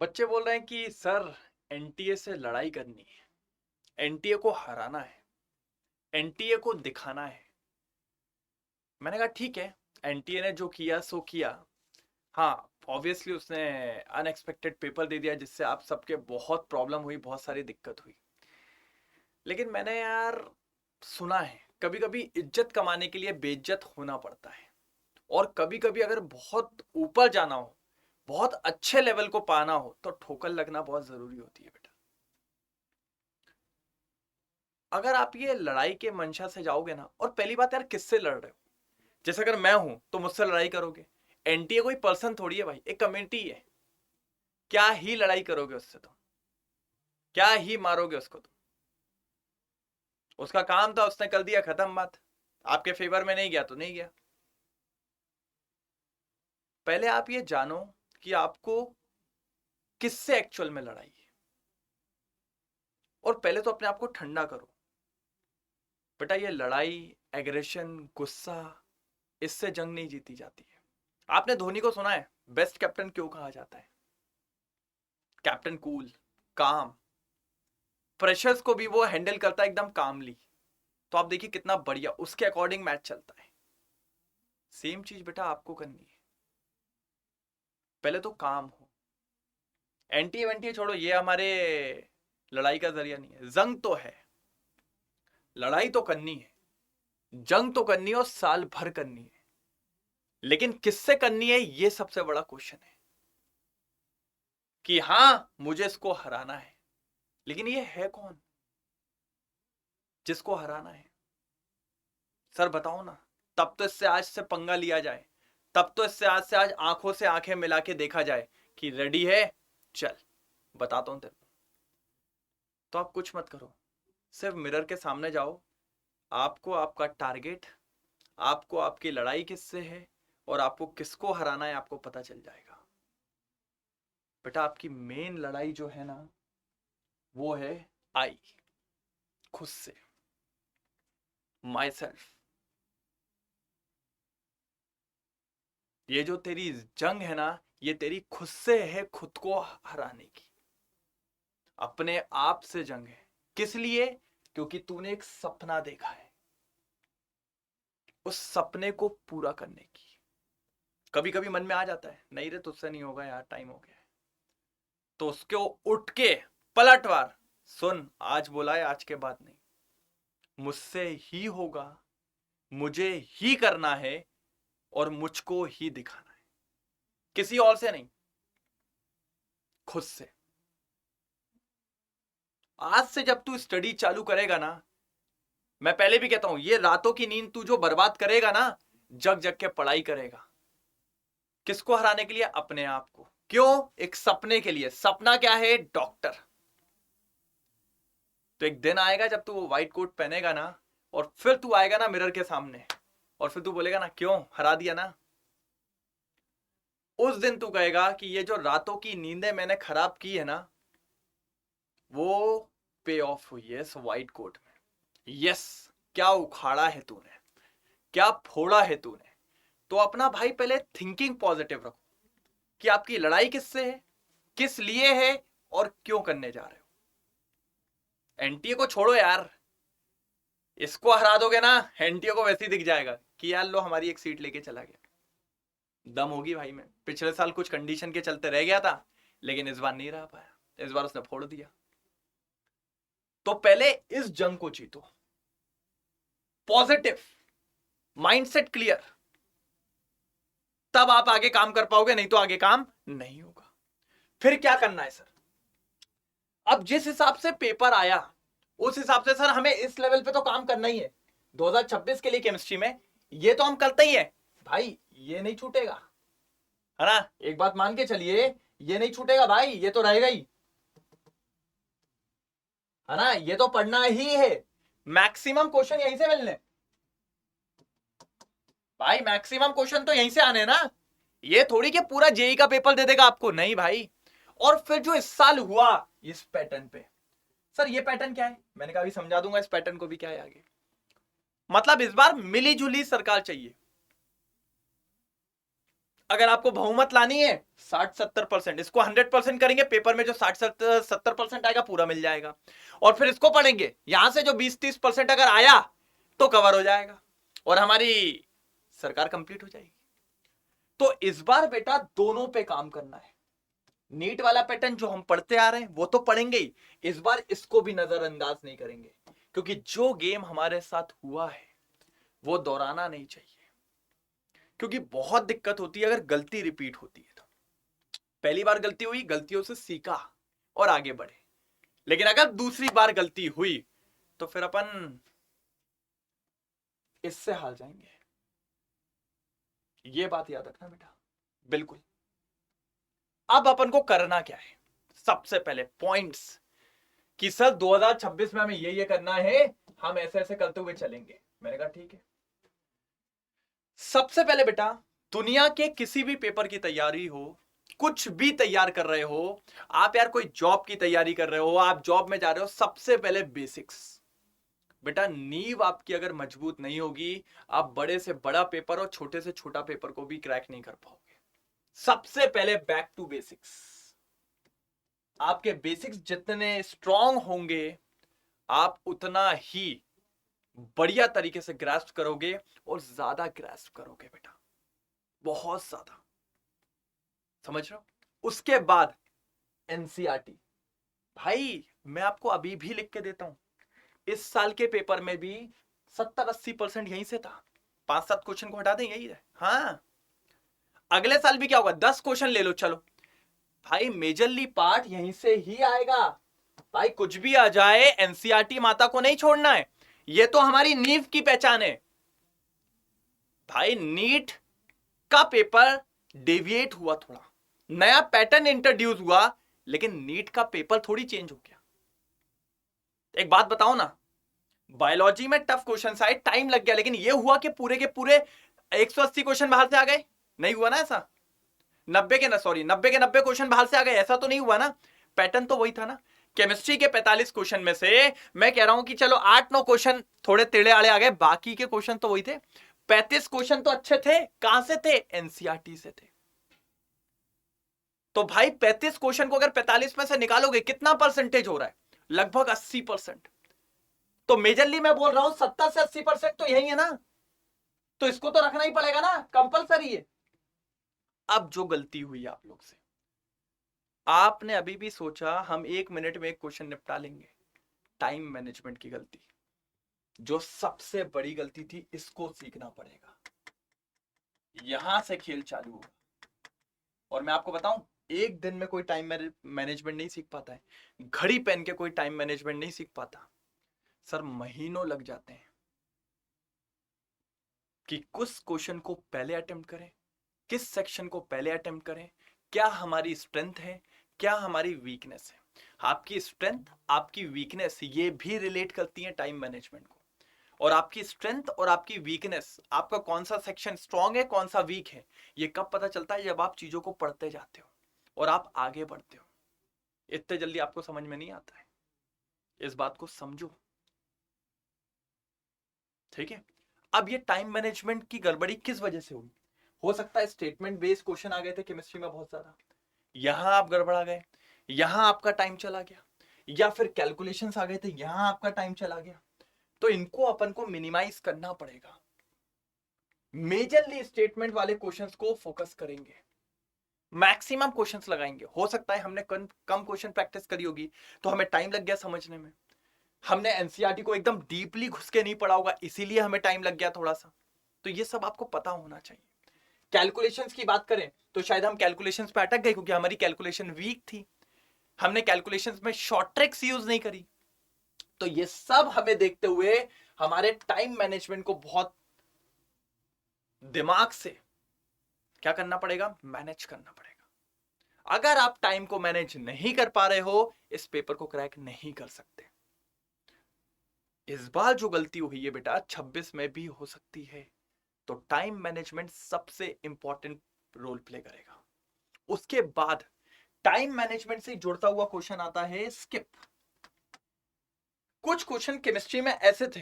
बच्चे बोल रहे हैं कि सर एनटीए से लड़ाई करनी है, एनटीए को हराना है, एनटीए को दिखाना है। मैंने कहा ठीक है, एनटीए ने जो किया सो किया। हाँ, ऑब्वियसली उसने अनएक्सपेक्टेड पेपर दे दिया जिससे आप सबके बहुत प्रॉब्लम हुई, बहुत सारी दिक्कत हुई। लेकिन मैंने यार सुना है कभी कभी इज्जत कमाने के लिए बेइज्जत होना पड़ता है। और कभी कभी अगर बहुत ऊपर जाना हो, बहुत अच्छे लेवल को पाना हो तो ठोकर लगना बहुत जरूरी होती है बेटा। अगर आप ये लड़ाई के मंशा से जाओगे ना, और पहली बात यार किससे लड़ रहे हो? जैसे अगर मैं हूं तो मुझसे लड़ाई करोगे। एनटीए कोई पर्सन थोड़ी है भाई, एक कम्युनिटी है। क्या ही लड़ाई करोगे उससे तुम, क्या ही मारोगे उसको तुम? उसका काम था, उसने कर दिया, खत्म बात। आपके फेवर में नहीं गया तो नहीं गया। पहले आप ये जानो कि आपको किससे एक्चुअल में लड़ाई है, और पहले तो अपने आप को ठंडा करो। बेटा ये लड़ाई, एग्रेशन, गुस्सा, इससे जंग नहीं जीती जाती है। आपने धोनी को सुना है बेस्ट कैप्टन क्यों कहा जाता है? कैप्टन कूल, काम, प्रेशर्स को भी वो हैंडल करता है एकदम कामली। तो आप देखिए कितना बढ़िया उसके अकॉर्डिंग मैच चलता है। सेम चीज बेटा आपको करनी है। पहले तो काम हो। एंटी वेंटी छोड़ो, ये हमारे लड़ाई का जरिया नहीं है। जंग तो है, लड़ाई तो करनी है, जंग तो करनी है, और साल भर करनी है। लेकिन किससे करनी है, ये सबसे बड़ा क्वेश्चन है। कि हां मुझे इसको हराना है, लेकिन ये है कौन जिसको हराना है? सर बताओ ना। तब तो इससे आज से पंगा लिया जाए, तब तो इससे आज आंखों से आंखें मिला के देखा जाए कि रेडी है, चल बताता हूं तेरे को। तो आप कुछ मत करो, सिर्फ मिरर के सामने जाओ। आपको आपका टारगेट, आपको आपकी लड़ाई किससे है, और आपको किसको हराना है आपको पता चल जाएगा। बेटा आपकी मेन लड़ाई जो है ना, वो है आई, खुद से, माई सेल्फ। ये जो तेरी जंग है ना, ये तेरी खुद से है, खुद को हराने की, अपने आप से जंग है। किस लिए? क्योंकि तूने एक सपना देखा है, उस सपने को पूरा करने की। कभी कभी मन में आ जाता है नहीं रे तुझसे नहीं होगा यार, टाइम हो गया है। तो उसको उठ के पलटवार, सुन आज बोला है, आज के बाद नहीं, मुझसे ही होगा, मुझे ही करना है, और मुझको ही दिखाना है, किसी और से नहीं, खुद से। आज से जब तू स्टडी चालू करेगा ना, मैं पहले भी कहता हूं, ये रातों की नींद तू जो बर्बाद करेगा ना, जग जग के पढ़ाई करेगा। किसको हराने के लिए? अपने आप को। क्यों? एक सपने के लिए। सपना क्या है? डॉक्टर। तो एक दिन आएगा जब तू वो व्हाइट कोट पहनेगा ना, और फिर तू आएगा ना मिरर के सामने, और फिर तू बोलेगा ना क्यों हरा दिया ना। उस दिन तू कहेगा कि ये जो रातों की नींदें मैंने खराब की है ना, वो पे ऑफ हुई है इस व्हाइट कोट में। यस, क्या उखाड़ा है तूने, क्या फोड़ा है तूने। तो अपना भाई पहले थिंकिंग पॉजिटिव रखो कि आपकी लड़ाई किससे है, किस लिए है, और क्यों करने जा रहे हो। एनटीए को छोड़ो यार, इसको हरा दोगे ना, एनटीए को वैसे ही दिख जाएगा कि यार लो हमारी एक सीट लेके चला गया। दम होगी भाई में। पिछले साल कुछ कंडीशन के चलते रह गया था, लेकिन इस बार नहीं रह पाया, इस बार उसने फोड़ दिया। तो पहले इस जंग को जीतो, पॉजिटिव माइंडसेट क्लियर, तब आप आगे काम कर पाओगे, नहीं तो आगे काम नहीं होगा। फिर क्या करना है सर? अब जिस हिसाब से पेपर आया, उस हिसाब से सर हमें इस लेवल पे तो काम करना ही है 2026 के लिए केमिस्ट्री में। ये तो हम करते ही है भाई, ये नहीं छूटेगा, है ना? एक बात मान के चलिए, ये नहीं छूटेगा भाई, ये तो रहेगा ही, है ना? ये तो पढ़ना ही है। मैक्सिमम क्वेश्चन यहीं से मिलने भाई, मैक्सिमम क्वेश्चन तो यहीं से आने ना। ये थोड़ी कि पूरा जेई का पेपर दे देगा आपको, नहीं भाई। और फिर जो इस साल हुआ इस पैटर्न पे, सर ये पैटर्न क्या है? मैंने कहा अभी समझा दूंगा इस पैटर्न को भी क्या है आगे। मतलब इस बार मिली जुली सरकार चाहिए। अगर आपको बहुमत लानी है 60-70%, इसको 100% करेंगे, पेपर में जो 60-70% आएगा पूरा मिल जाएगा। और फिर इसको पढ़ेंगे, यहां से जो 20-30% अगर आया तो कवर हो जाएगा और हमारी सरकार कंप्लीट हो जाएगी। तो इस बार बेटा दोनों पे काम करना है। नीट वाला पैटर्न जो हम पढ़ते आ रहे हैं वो तो पढ़ेंगे ही, इस बार इसको भी नजरअंदाज नहीं करेंगे, क्योंकि जो गेम हमारे साथ हुआ है वो दोहराना नहीं चाहिए। क्योंकि बहुत दिक्कत होती है अगर गलती रिपीट होती है तो। पहली बार गलती हुई, गलतियों से सीखा और आगे बढ़े। लेकिन अगर दूसरी बार गलती हुई तो फिर अपन इससे हार जाएंगे। ये बात याद रखना बेटा, बिल्कुल। अब अपन को करना क्या है, सबसे पहले पॉइंट्स कि सर 2026 में हमें ये करना है, हम ऐसे ऐसे करते हुए चलेंगे। मैंने कहा ठीक है। सबसे पहले बेटा, दुनिया के किसी भी पेपर की तैयारी हो, कुछ भी तैयार कर रहे हो आप, यार कोई जॉब की तैयारी कर रहे हो, आप जॉब में जा रहे हो, सबसे पहले बेसिक्स। बेटा नींव आपकी अगर मजबूत नहीं होगी, आप बड़े से बड़ा पेपर और छोटे से छोटा पेपर को भी क्रैक नहीं कर पाओगे। सबसे पहले बैक टू बेसिक्स। आपके बेसिक्स जितने स्ट्रांग होंगे आप उतना ही बढ़िया तरीके से ग्रास्प करोगे और ज्यादा ग्रास्प करोगे बेटा, बहुत ज्यादा। समझ रहे हो? उसके बाद एनसीईआरटी। भाई मैं आपको अभी भी लिख के देता हूं, इस साल के पेपर में भी 70-80% यहीं से था। 5-7 क्वेश्चन को हटा दें, यही है। हाँ, अगले साल भी क्या होगा, 10 क्वेश्चन ले लो, चलो भाई मेजरली पार्ट यहीं से ही आएगा। भाई कुछ भी आ जाए एनसीईआरटी माता को नहीं छोड़ना है, ये तो हमारी नींव की पहचान है। भाई नीट का पेपर डेविएट हुआ, थोड़ा नया पैटर्न इंट्रोड्यूस हुआ, लेकिन नीट का पेपर थोड़ी चेंज हो गया। एक बात बताओ ना, बायोलॉजी में टफ क्वेश्चन आए, टाइम लग गया, लेकिन ये हुआ कि पूरे के पूरे 180 क्वेश्चन बाहर से आ गए? नहीं हुआ ना ऐसा। 90 के 90 क्वेश्चन बाहर से आ गए, ऐसा तो नहीं हुआ ना। पैटर्न तो वही था ना। केमिस्ट्री के 45 क्वेश्चन में से मैं कह रहा हूं कि चलो 8-9 क्वेश्चन थोड़े टेढ़े आड़े आ गए, बाकी के क्वेश्चन तो वही थे। 35 क्वेश्चन तो अच्छे थे, कहां से थे? एनसीईआरटी से थे। तो भाई 35 क्वेश्चन को अगर 45 में से निकालोगे कितना परसेंटेज हो रहा है? लगभग 80%। तो मेजरली मैं बोल रहा हूं 70 से 80% तो यही है ना, तो इसको तो रखना ही पड़ेगा ना, कंपलसरी है। अब जो गलती हुई आप लोग से, आपने अभी भी सोचा हम 1 मिनट में एक क्वेश्चन निपटा लेंगे, टाइम मैनेजमेंट की गलती, जो सबसे बड़ी गलती थी, इसको सीखना पड़ेगा। यहां से खेल चालू होगा। और मैं आपको बताऊं, एक दिन में कोई टाइम मैनेजमेंट नहीं सीख पाता है, घड़ी पहन के कोई टाइम मैनेजमेंट नहीं सीख पाता सर, महीनों लग जाते हैं कि किस क्वेश्चन को पहले अटेम्प्ट करें, किस सेक्शन को पहले अटेम्प्ट करें, क्या हमारी स्ट्रेंथ है, क्या हमारी वीकनेस है। आपकी स्ट्रेंथ, आपकी वीकनेस ये भी रिलेट करती है टाइम मैनेजमेंट को। और आपकी स्ट्रेंथ और आपकी वीकनेस, आपका कौन सा सेक्शन स्ट्रांग है, कौन सा वीक है, ये कब पता चलता है? जब आप चीजों को पढ़ते जाते हो और आप आगे बढ़ते हो। इतने जल्दी आपको समझ में नहीं आता है, इस बात को समझो, ठीक है? अब ये टाइम मैनेजमेंट की गड़बड़ी किस वजह से हुई? हो सकता है स्टेटमेंट बेस्ड क्वेश्चन आ गए थे केमिस्ट्री में बहुत ज्यादा, यहां आप गड़बड़ा गए, यहां आपका टाइम चला गया, या फिर कैलकुलेशंस आ गए थे, यहां आपका टाइम चला गया। तो इनको अपन को मिनिमाइज करना पड़ेगा। मेजरली स्टेटमेंट वाले क्वेश्चंस को फोकस करेंगे, मैक्सिमम क्वेश्चंस लगाएंगे। हो सकता है हमने कम क्वेश्चन प्रैक्टिस करी होगी तो हमें टाइम लग गया समझने में, हमने एनसीईआरटी को एकदम डीपली घुस के नहीं पढ़ा होगा, इसीलिए हमें टाइम लग गया थोड़ा सा। तो ये सब आपको पता होना चाहिए। कैलकुलेशंस की बात करें तो शायद हम कैलकुलेशंस पे अटक गए क्योंकि हमारी कैलकुलेशन वीक थी, हमने कैलकुलेशंस में शॉर्ट ट्रिक्स यूज नहीं करी। तो ये सब हमें देखते हुए हमारे टाइम मैनेजमेंट को बहुत दिमाग से क्या करना पड़ेगा? मैनेज करना पड़ेगा। अगर आप टाइम को मैनेज नहीं कर पा रहे हो, इस पेपर को क्रैक नहीं कर सकते। इस बार जो गलती हुई है बेटा 26 में भी हो सकती है, तो टाइम मैनेजमेंट सबसे इंपॉर्टेंट रोल प्ले करेगा। उसके बाद टाइम मैनेजमेंट से जुड़ता हुआ क्वेश्चन आता है स्किप। कुछ क्वेश्चन केमिस्ट्री में ऐसे थे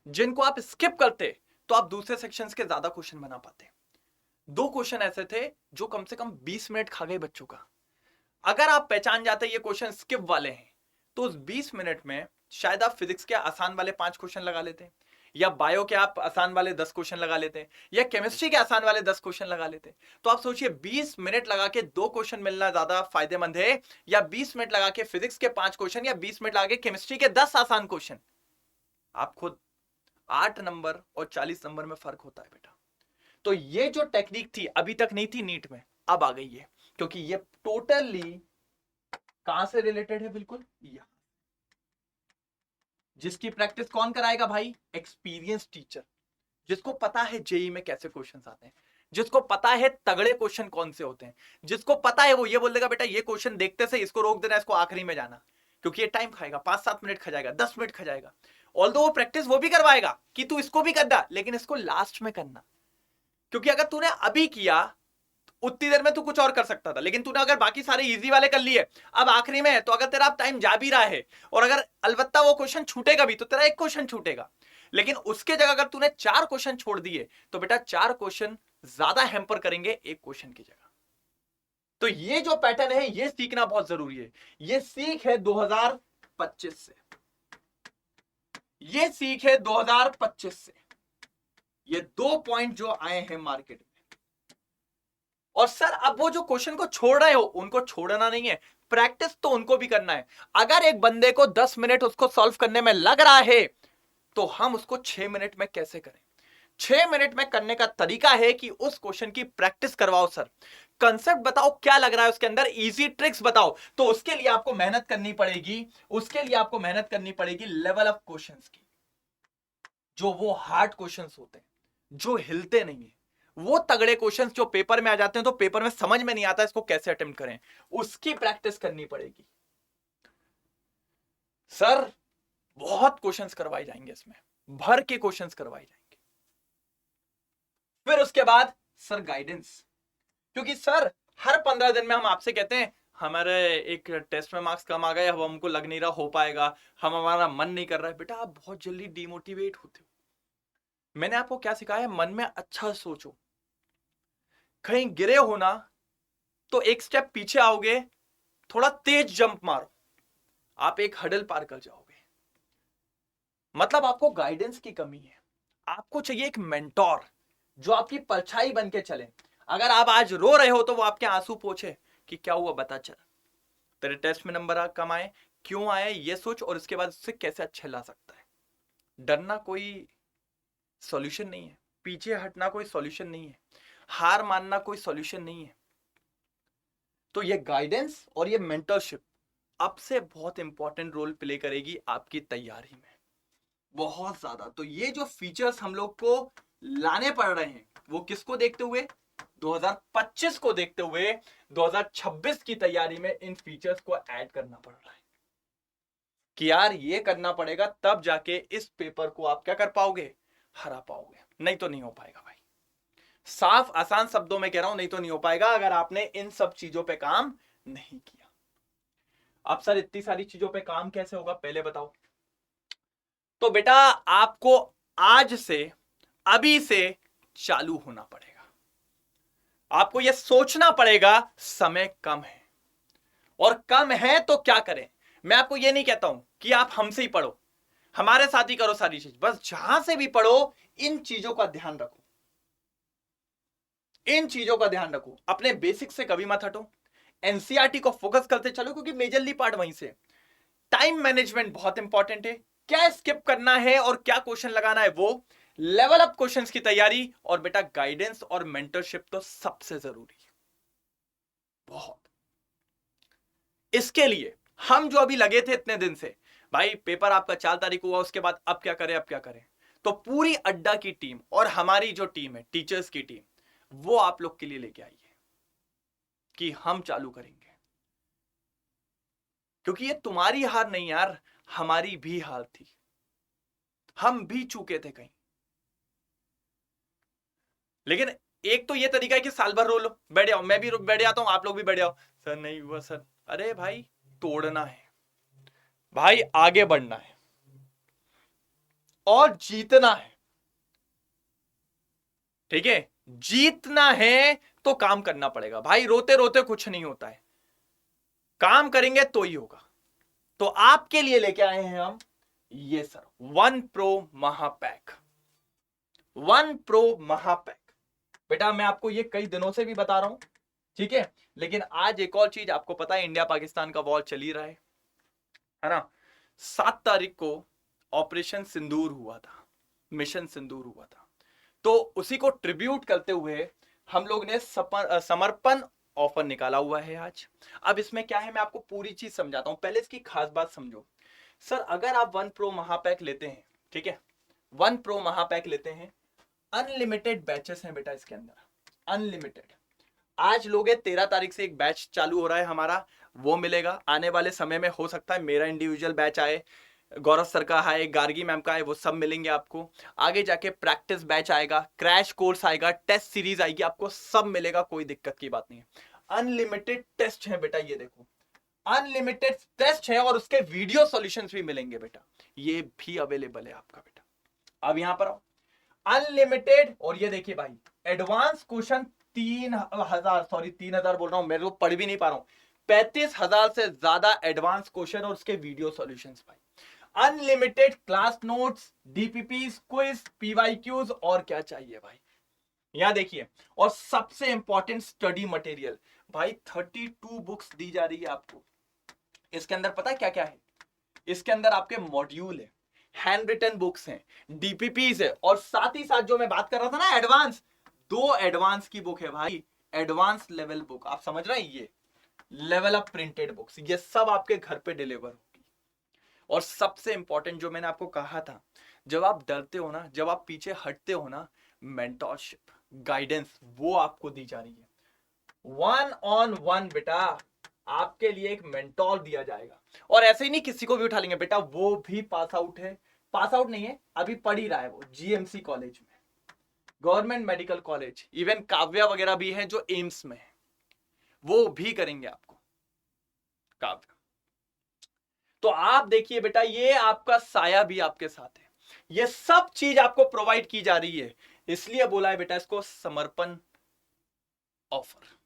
जिनको आप स्किप करते तो आप दूसरे सेक्शंस के ज्यादा क्वेश्चन बना पाते। 2 क्वेश्चन ऐसे थे जो कम से कम 20 मिनट खा गए बच्चों का। अगर आप पहचान जाते ये क्वेश्चन स्किप वाले हैं तो उस 20 मिनट में शायद आप फिजिक्स के आसान वाले 5 क्वेश्चन लगा लेते, या बायो के आप आसान वाले 10 क्वेश्चन लगा लेते, या केमिस्ट्री के आसान वाले 10 क्वेश्चन लगा लेते। तो आप सोचिए 20 मिनट लगा के 2 क्वेश्चन मिलना ज्यादा फायदेमंद है, या 20 मिनट लगा के फिजिक्स के 5 क्वेश्चन, या 20 मिनट लगा के केमिस्ट्री के 10 आसान क्वेश्चन। आप खुद 8 नंबर और 40 नंबर में फर्क होता है बेटा। तो ये जो टेक्निक थी अभी तक नहीं थी नीट में, अब आ गई है, क्योंकि ये टोटली कहां से रिलेटेड है, बिल्कुल यहां। जिसकी प्रैक्टिस कौन कराएगा भाई? एक्सपीरियंस टीचर, जिसको पता है जेई में कैसे क्वेश्चंस आते हैं, जिसको पता है तगड़े क्वेश्चन कौन से होते हैं, जिसको पता है वो ये बोल देगा बेटा ये क्वेश्चन देखते से इसको रोक देना, इसको आखिरी में जाना, क्योंकि ये टाइम खाएगा, 5-7 मिनट खा जाएगा, 10 मिनट खा जाएगा। ऑल्दो वो प्रैक्टिस वो भी करवाएगा कि तू इसको भी करना, लेकिन इसको लास्ट में करना, क्योंकि अगर तूने अभी किया उतनी देर में तू कुछ और कर सकता था, लेकिन तूने अगर बाकी सारे इजी वाले कर लिए, अब आखिरी में है, तो अगर तेरा टाइम जा भी रहा है और अगर अलबत्ता वो क्वेश्चन छूटेगा भी तो तेरा एक क्वेश्चन छूटेगा, लेकिन उसके जगह अगर तूने 4 क्वेश्चन छोड़ दिए तो बेटा 4 क्वेश्चन ज्यादा हैम्पर करेंगे एक क्वेश्चन की जगह। तो ये जो पैटर्न है ये सीखना बहुत जरूरी है। ये सीख है 2025 से, ये सीख है 2025 से, ये 2 पॉइंट जो आए हैं मार्केट में। और सर अब वो जो क्वेश्चन को छोड़ रहे हो उनको छोड़ना नहीं है, प्रैक्टिस तो उनको भी करना है। अगर एक बंदे को 10 मिनट उसको सॉल्व करने में लग रहा है तो हम उसको 6 मिनट में कैसे करें? 6 मिनट में करने का तरीका है कि उस क्वेश्चन की प्रैक्टिस करवाओ। सर कंसेप्ट बताओ क्या लग रहा है उसके अंदर, इजी ट्रिक्स बताओ। तो उसके लिए आपको मेहनत करनी पड़ेगी, उसके लिए आपको मेहनत करनी पड़ेगी लेवल ऑफ क्वेश्चंस की, जो वो हार्ड क्वेश्चंस होते हैं जो हिलते नहीं है, वो तगड़े क्वेश्चंस जो पेपर में आ जाते हैं तो पेपर में समझ में नहीं आता इसको कैसे अटेम्प्ट करें, उसकी प्रैक्टिस करनी पड़ेगी। सर बहुत क्वेश्चंस करवाए जाएंगे, इसमें भर के क्वेश्चंस करवाए जाएंगे। फिर उसके बाद सर गाइडेंस, क्योंकि सर हर 15 दिन में हम आपसे कहते हैं हमारे एक टेस्ट में मार्क्स कम आ गए, अब हमको लग नहीं रहा हो पाएगा, हमारा मन नहीं कर रहा है। बेटा आप बहुत जल्दी डिमोटिवेट होते हो। मैंने आपको क्या सिखाया? मन में अच्छा सोचो, कहीं गिरे हो ना तो एक स्टेप पीछे आओगे, थोड़ा तेज जंप मारो, आप एक हडल पार कर जाओगे। मतलब आपको गाइडेंस की कमी है, आपको चाहिए एक मेंटोर जो आपकी परछाई बन के चले। अगर आप आज रो रहे हो तो वो आपके आंसू पोंछे कि क्या हुआ बता, चल तेरे टेस्ट में नंबर कम आए, क्यों आए ये सोच, और उसके बाद उससे कैसे अच्छे ला सकता है। डरना कोई सॉल्यूशन नहीं है, पीछे हटना कोई सॉल्यूशन नहीं है, हार मानना कोई सॉल्यूशन नहीं है। तो ये गाइडेंस और ये मेंटरशिप अब से बहुत इंपॉर्टेंट रोल प्ले करेगी आपकी तैयारी में, बहुत ज्यादा। तो ये जो फीचर्स हम लोग को लाने पड़ रहे हैं वो किसको देखते हुए? 2025 को देखते हुए 2026 की तैयारी में इन फीचर्स को ऐड करना पड़ रहा है कि यार ये करना पड़ेगा, तब जाके इस पेपर को आप क्या कर पाओगे? हरा पाओगे, नहीं तो नहीं हो पाएगा भाई। साफ आसान शब्दों में कह रहा हूं, नहीं तो नहीं हो पाएगा अगर आपने इन सब चीजों पे काम नहीं किया। अब सर इतनी सारी चीजों पे काम कैसे होगा पहले बताओ। तो बेटा आपको आज से, अभी से चालू होना पड़ेगा। आपको यह सोचना पड़ेगा समय कम है, और कम है तो क्या करें। मैं आपको यह नहीं कहता हूं कि आप हमसे ही पढ़ो, हमारे साथ ही करो सारी चीज, बस जहां से भी पढ़ो इन चीजों का ध्यान रखो, इन चीजों का ध्यान रखो, अपने बेसिक से कभी मत हटो, एनसीईआरटी को फोकस करते चलो क्योंकि मेजरली पार्ट वहीं से। टाइम मैनेजमेंट बहुत इंपॉर्टेंट है, क्या स्किप करना है और क्या क्वेश्चन लगाना है वो, लेवल अप क्वेश्चंस की तैयारी, और बेटा गाइडेंस और मेंटरशिप तो सबसे जरूरी है बहुत। इसके लिए हम जो अभी लगे थे इतने दिन से, भाई पेपर आपका 4 तारीख हुआ, उसके बाद अब क्या करें अब क्या करें, तो पूरी अड्डा की टीम और हमारी जो टीम है टीचर्स की टीम, वो आप लोग के लिए लेके आई है कि हम चालू करेंगे। क्योंकि ये तुम्हारी हार नहीं यार, हमारी भी हार थी, हम भी चूके थे कहीं। लेकिन एक तो ये तरीका है कि साल भर रो लो, बैठ जाओ, मैं भी बैठ जाता हूं, आप लोग भी बैठ जाओ, सर नहीं हुआ सर। अरे भाई तोड़ना है भाई, आगे बढ़ना है और जीतना है, ठीक है। जीतना है तो काम करना पड़ेगा भाई, रोते रोते कुछ नहीं होता है, काम करेंगे तो ही होगा। तो आपके लिए लेके आए हैं हम ये सर, वन प्रो महापैक। वन प्रो महापैक बेटा मैं आपको ये कई दिनों से भी बता रहा हूं, ठीक है, लेकिन आज एक और चीज, आपको पता है इंडिया पाकिस्तान का वॉर चल ही रहा है ना। 7 तारीख को ऑपरेशन सिंदूर हुआ था, मिशन सिंदूर हुआ था, तो उसी को ट्रिब्यूट करते हुए हम लोग ने समर्पण ऑफर निकाला हुआ है आज। अब इसमें क्या है मैं आपको पूरी चीज समझाता हूं, पहले इसकी खास बात समझो। सर अगर आप वन प्रो महापैक लेते हैं, ठीक है, वन प्रो महापैक लेते हैं, अनलिमिटेड बैचेस हैं बेटा इसके अंदर, अनलिमिटेड। आज लोगे 13 तारीख से एक बैच चालू हो रहा है हमारा, वो मिलेगा। आने वाले समय में हो सकता है मेरा इंडिविजुअल बैच आए, गौरव सर का है, गार्गी मैम का है, वो सब मिलेंगे आपको। आगे जाके प्रैक्टिस बैच आएगा, क्रैश कोर्स आएगा, टेस्ट सीरीज आएगी, आपको सब मिलेगा, कोई दिक्कत की बात नहीं है। अनलिमिटेड टेस्ट है बेटा, ये देखो अनलिमिटेड टेस्ट है, और उसके वीडियो सॉल्यूशंस भी मिलेंगे बेटा, ये भी अवेलेबल है आपका बेटा। अब यहां पर आओ, अनलिमिटेड, और ये देखिए भाई एडवांस क्वेश्चन 3,000 बोल रहा हूं, मेरे को पढ़ भी नहीं पा रहा हूं, 35,000 से ज्यादा एडवांस क्वेश्चन और उसके वीडियो सॉल्यूशंस भाई। Unlimited class notes, DPPs, quiz, PYQs, और क्या चाहिए भाई। यहां देखिए, और सबसे इंपॉर्टेंट स्टडी मटेरियल भाई, 32 बुक्स दी जा रही है आपको। इसके अंदर पता है क्या क्या है, इसके अंदर आपके मॉड्यूल है, हैंड रिटन बुक्स हैं, डीपीपीज है, और साथ ही साथ जो मैं बात कर रहा था ना एडवांस, 2 एडवांस की बुक है भाई, एडवांस लेवल बुक, आप समझ रहे हैं, ये लेवल अप प्रिंटेड बुक्स, ये सब आपके घर पे डिलीवर होगी। और सबसे इंपॉर्टेंट जो मैंने आपको कहा था, जब आप डरते हो ना, जब आप पीछे हटते हो ना, मेंटरशिप, गाइडेंस, वो आपको दी जा रही है। 1-on-1 बेटा, आपके लिए एक मेंटोर दिया जाएगा, और ऐसे ही नहीं किसी को भी उठा लेंगे बेटा, वो भी पास आउट है, पास आउट नहीं है, अभी पढ़ ही रहा है वो जीएमसी कॉलेज में, government medical college, even Kavya वगैरह भी है जो एम्स में है, वो भी करेंगे आपको काव्या। तो आप देखिए बेटा, ये आपका साया भी आपके साथ है, ये सब चीज आपको प्रोवाइड की जा रही है, इसलिए बोला है बेटा इसको समर्पण ऑफर।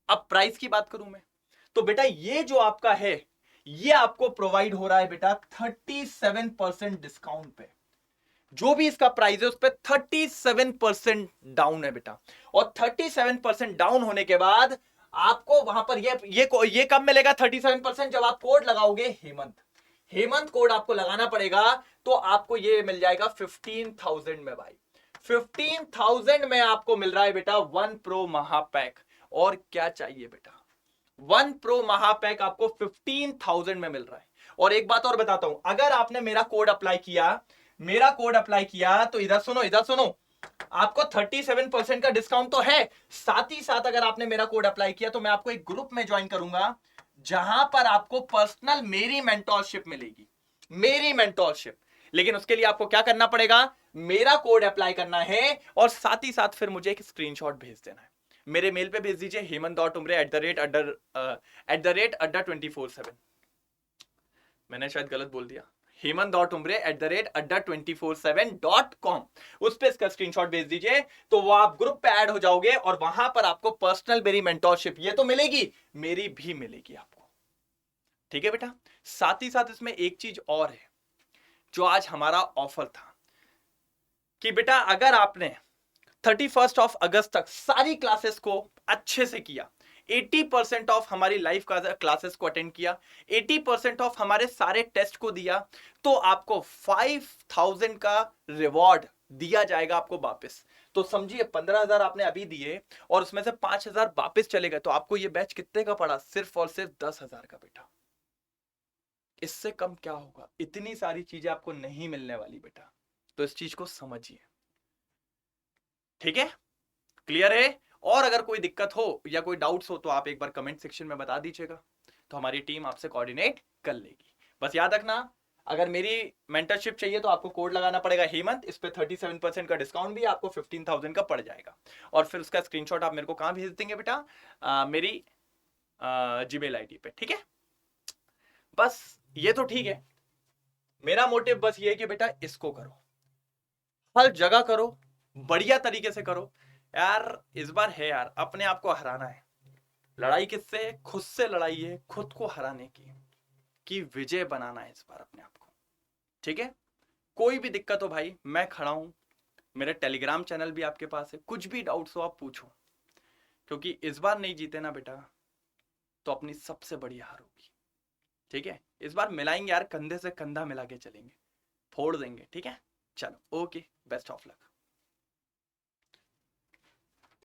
अब प्राइस की बात करूं मैं, तो बेटा ये जो आपका है, ये आपको प्रोवाइड हो रहा है बेटा 37% डिस्काउंट पे, जो भी इसका प्राइस है उस पर 37% डाउन है बेटा, और 37% डाउन होने के बाद आपको वहां पर ये कब मिलेगा 37%, जब आप कोड लगाओगे हेमंत, हेमंत कोड आपको लगाना पड़ेगा, तो आपको ये मिल जाएगा 15,000 में भाई, 15,000 में आपको मिल रहा है बेटा वन प्रो महापैक। और क्या चाहिए बेटा, वन प्रो महापैक आपको 15,000 में मिल रहा है। और एक बात और बताता हूं, अगर आपने मेरा कोड अप्लाई किया, तो इधर सुनो, आपको 37% का डिस्काउंट तो है, साथ ही साथ अगर आपने मेरा कोड अप्लाई किया तो मैं आपको एक ग्रुप में ज्वाइन करूंगा, जहां पर आपको पर्सनल मेरी मेंटोरशिप मिलेगी, मेरी मेंटोरशिप। लेकिन उसके लिए आपको क्या करना पड़ेगा, मेरा कोड अप्लाई करना है, और साथ ही साथ फिर मुझे एक स्क्रीनशॉट भेज देना है, मेरे मेल पे भेज दीजिए hemant.umre@adda24/7। मैंने शायद गलत बोल दिया, hemant.umre@adda247.com, उस पे इसका स्क्रीनशॉट भेज दीजिए, तो वो आप ग्रुप पे ऐड हो जाओगे, और वहां पर आपको पर्सनल मेरी मेंटोरशिप ये तो मिलेगी, मेरी भी मिलेगी आपको, ठीक है बेटा। साथ ही साथ इसमें एक चीज और है, जो आज हमारा ऑफर था, कि बेटा अगर आपने 31 अगस्त तक सारी क्लासेस को अच्छे से किया, 80% ऑफ हमारी लाइव क्लासेस को अटेंड किया, 80% ऑफ हमारे सारे टेस्ट को दिया, तो आपको 5,000 का रिवॉर्ड दिया जाएगा आपको वापस। तो समझिए 15,000 आपने अभी दिए, और उसमें से 5,000 वापस चले गए, तो आपको ये बैच कितने का पड़ा, सिर्फ और सिर्फ 10,000 का बेटा। इससे कम क्या होगा, इतनी सारी चीजें आपको नहीं मिलने वाली बेटा, तो इस चीज को समझिए, ठीक है, क्लियर है। और अगर कोई दिक्कत हो या कोई डाउट्स हो तो आप एक बार कमेंट सेक्शन में बता दीजिएगा, तो हमारी टीम आपसे कोऑर्डिनेट कर लेगी। बस याद रखना, अगर मेरी मेंटरशिप चाहिए तो आपको कोड लगाना पड़ेगा हेमंत, इस पे 37% का डिस्काउंट भी आपको 15,000 का पड़ जाएगा, और फिर उसका स्क्रीनशॉट आप मेरे को कहां भेज देंगे बेटा, मेरी जीमेल आईडी पे, ठीक है। बस ये तो ठीक है, मेरा मोटिव बस ये है कि बेटा इसको करो, हर जगह करो, बढ़िया तरीके से करो, यार इस बार है यार, अपने आप को हराना है। लड़ाई किससे है? खुद से लड़ाई है, खुद को हराने की विजय बनाना है इस बार अपने आप को। ठीक है, कोई भी दिक्कत हो भाई मैं खड़ा हूं, मेरे टेलीग्राम चैनल भी आपके पास है, कुछ भी डाउट्स हो आप पूछो, क्योंकि इस बार नहीं जीते ना बेटा तो अपनी सबसे बड़ी हार होगी। ठीक है, इस बार मिलाएंगे यार, कंधे से कंधा मिला के चलेंगे, फोड़ देंगे। ठीक है, चलो ओके, बेस्ट ऑफ लक।